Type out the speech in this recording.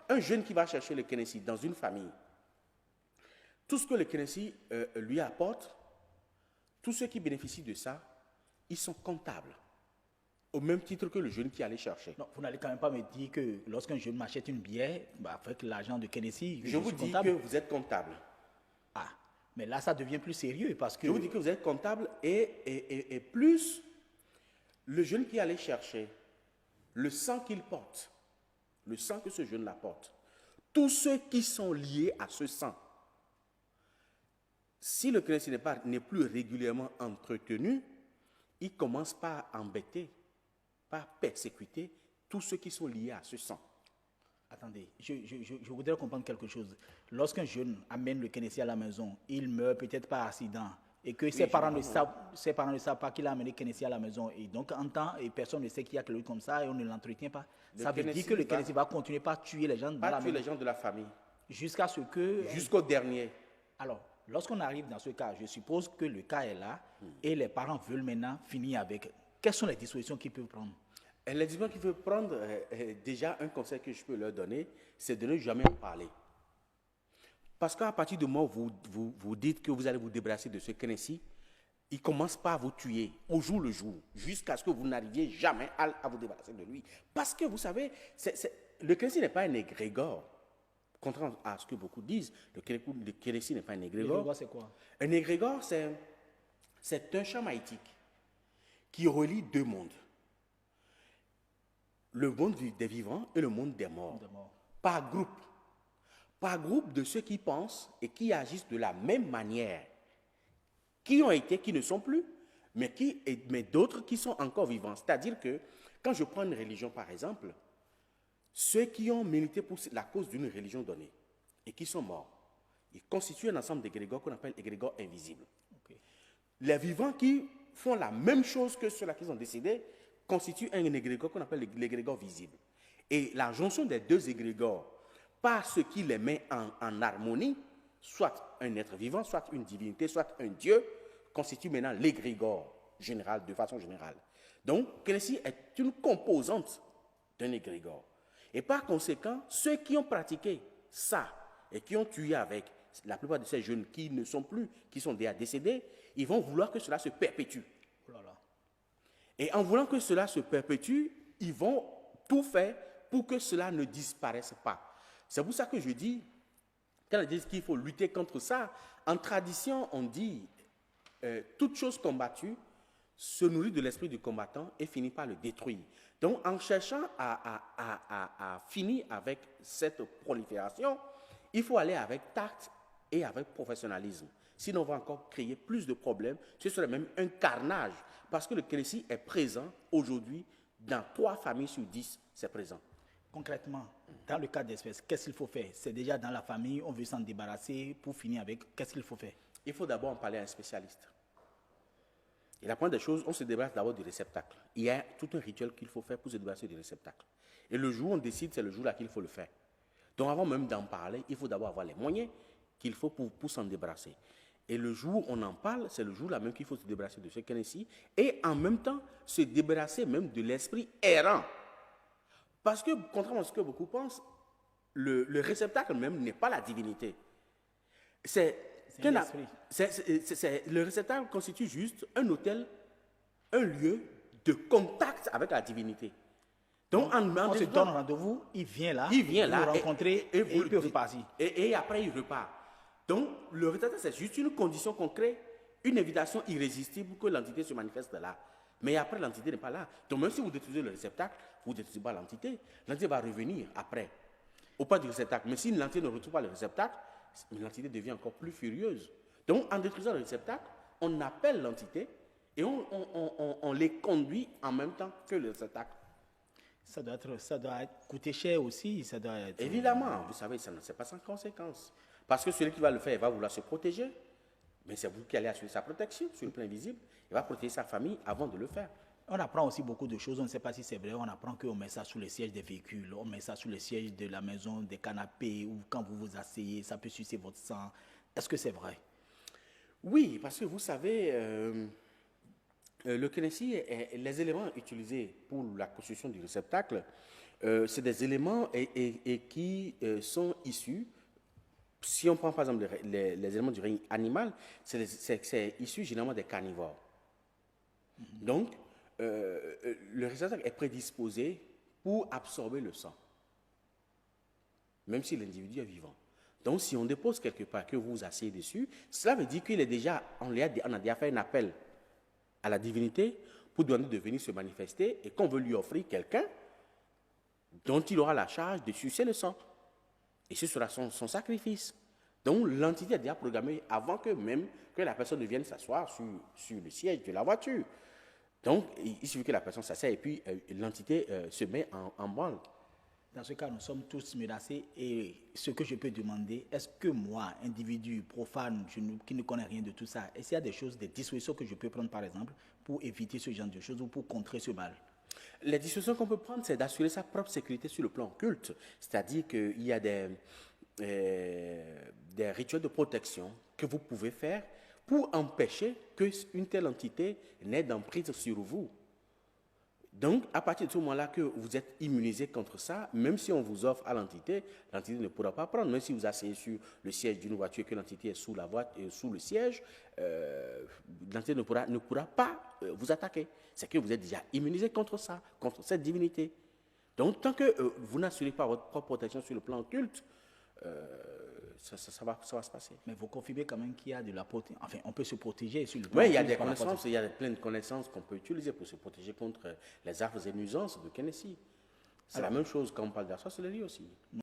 un jeune qui va chercher le Kennedy dans une famille, tout ce que le Kennedy lui apporte, tous ceux qui bénéficient de ça, ils sont comptables. Au même titre que le jeune qui allait chercher. Non, vous n'allez quand même pas me dire que lorsqu'un jeune m'achète une bière, avec l'argent de Kennedy, je vous dis que vous êtes comptable. Ah, mais là, ça devient plus sérieux parce que... Je vous dis que vous êtes comptable et plus le jeune qui allait chercher, le sang qu'il porte, le sang que ce jeune-là porte, tous ceux qui sont liés à ce sang, si le Kennedy n'est plus régulièrement entretenu, il commence par embêter, par persécuter tous ceux qui sont liés à ce sang. Attendez, je voudrais comprendre quelque chose. Lorsqu'un jeune amène le Kennedy à la maison, il meurt peut-être par accident et que ses parents ne savent pas qu'il a amené Kennedy à la maison et donc en temps et personne ne sait qu'il y a quelque chose comme ça et on ne l'entretient pas. Ça veut dire que le Kennedy va continuer par tuer les gens de la maison. Pas tuer les gens de la famille. Jusqu'à ce que... Jusqu'au dernier. Alors, lorsqu'on arrive dans ce cas, je suppose que le cas est là et les parents veulent maintenant finir avec. Quelles sont les dispositions qu'ils peuvent prendre? Les dispositions qu'ils peuvent prendre, déjà un conseil que je peux leur donner, c'est de ne jamais en parler. Parce qu'à partir du moment où vous dites que vous allez vous débarrasser de ce Kennedy, il commence par vous tuer au jour le jour, jusqu'à ce que vous n'arriviez jamais à vous débarrasser de lui. Parce que vous savez, le Kennedy n'est pas un égrégore. Contrairement à ce que beaucoup disent, le Kennedy n'est pas un égrégore. L'égrégore, c'est quoi? Un égrégore, c'est un champ magnétique qui relie deux mondes. Le monde des vivants et le monde des morts. Par groupe. Par groupe de ceux qui pensent et qui agissent de la même manière. Qui ont été, qui ne sont plus, mais d'autres qui sont encore vivants. C'est-à-dire que, quand je prends une religion par exemple, ceux qui ont milité pour la cause d'une religion donnée et qui sont morts, ils constituent un ensemble d'égrégores qu'on appelle égrégores invisibles. Okay. Les vivants qui font la même chose que ceux-là qui ont décédé constituent un égrégore qu'on appelle l'égrégore visible. Et la jonction des deux égrégores, par ce qui les met en harmonie, soit un être vivant, soit une divinité, soit un dieu, constitue maintenant l'égrégore général, de façon générale. Donc, Kennedy est une composante d'un égrégore. Et par conséquent, ceux qui ont pratiqué ça et qui ont tué avec la plupart de ces jeunes qui ne sont plus, qui sont déjà décédés, ils vont vouloir que cela se perpétue. Et en voulant que cela se perpétue, ils vont tout faire pour que cela ne disparaisse pas. C'est pour ça que je dis, quand on dit qu'il faut lutter contre ça, en tradition, on dit toute chose combattue se nourrit de l'esprit du combattant et finit par le détruire. Donc, en cherchant à finir avec cette prolifération, il faut aller avec tact et avec professionnalisme. Sinon, on va encore créer plus de problèmes. Ce serait même un carnage. Parce que le Kennedy est présent aujourd'hui dans 3 familles sur 10, c'est présent. Concrètement, dans le cas d'espèce, qu'est-ce qu'il faut faire? C'est déjà dans la famille, on veut s'en débarrasser pour finir avec. Qu'est-ce qu'il faut faire? Il faut d'abord en parler à un spécialiste. Et la première des choses, on se débarrasse d'abord du réceptacle. Il y a tout un rituel qu'il faut faire pour se débarrasser du réceptacle. Et le jour où on décide, c'est le jour-là qu'il faut le faire. Donc avant même d'en parler, il faut d'abord avoir les moyens qu'il faut pour s'en débarrasser. Et le jour où on en parle, c'est le jour-là même qu'il faut se débarrasser de ce Kennedy et en même temps se débarrasser même de l'esprit errant. Parce que, contrairement à ce que beaucoup pensent, le réceptacle même n'est pas la divinité. Le réceptacle constitue juste un hôtel, un lieu de contact avec la divinité. Donc, on se donne rendez-vous, il vient là, vous rencontrez et il peut repartir. Et après, il repart. Donc, le réceptacle, c'est juste une condition concrète, une invitation irrésistible pour que l'entité se manifeste là. Mais après, l'entité n'est pas là. Donc, même si vous détruisez le réceptacle, vous ne détruisez pas l'entité. L'entité va revenir après, au pas du réceptacle. Mais si l'entité ne retrouve pas le réceptacle, l'entité devient encore plus furieuse. Donc, en détruisant le réceptacle, on appelle l'entité et on les conduit en même temps que le réceptacle. Ça doit coûter cher aussi. Ça doit être... Évidemment, vous savez, ça ne c'est pas sans conséquence. Parce que celui qui va le faire, il va vouloir se protéger. Mais c'est vous qui allez assurer sa protection sur le plan invisible. Il va protéger sa famille avant de le faire. On apprend aussi beaucoup de choses, on ne sait pas si c'est vrai. On apprend qu'on met ça sous les sièges des véhicules, on met ça sous les sièges de la maison, des canapés, ou quand vous vous asseyez, ça peut sucer votre sang. Est-ce que c'est vrai? Oui, parce que vous savez, le Kennedy, les éléments utilisés pour la construction du réceptacle C'est des éléments et qui sont issus, si on prend par exemple les éléments du règne animal, c'est issu généralement des carnivores. Donc, le réceptacle est prédisposé pour absorber le sang, même si l'individu est vivant. Donc, si on dépose quelque part, que vous vous asseyez dessus, cela veut dire qu'il est déjà, on a déjà fait un appel à la divinité pour demander de venir se manifester et qu'on veut lui offrir quelqu'un dont il aura la charge de sucer le sang. Et ce sera son sacrifice. Donc, l'entité est déjà programmée avant que même que la personne ne vienne s'asseoir sur le siège de la voiture. Donc, il suffit que la personne s'assied et puis l'entité se met en branle. Dans ce cas, nous sommes tous menacés et ce que je peux demander, est-ce que moi, individu profane, qui ne connais rien de tout ça, est-ce qu'il y a des choses, des dispositions que je peux prendre par exemple pour éviter ce genre de choses ou pour contrer ce mal? Les dispositions qu'on peut prendre, c'est d'assurer sa propre sécurité sur le plan culte. C'est-à-dire qu'il y a des rituels de protection que vous pouvez faire pour empêcher qu'une telle entité n'ait d'emprise sur vous. Donc, à partir de ce moment-là que vous êtes immunisé contre ça, même si on vous offre à l'entité ne pourra pas prendre. Même si vous asseyez sur le siège d'une voiture et que l'entité est sous la voiture et sous le siège, l'entité ne pourra pas vous attaquer. C'est que vous êtes déjà immunisé contre ça, contre cette divinité. Donc, tant que vous n'assurez pas votre propre protection sur le plan occulte, ça va se passer. Mais vous confirmez quand même qu'il y a de la protection. Enfin, on peut se protéger sur le plan. Oui, il y a des connaissances, il y a plein de connaissances qu'on peut utiliser pour se protéger contre les affres et nuisances de Kenessi. C'est la même chose quand on parle de la sorcellerie aussi.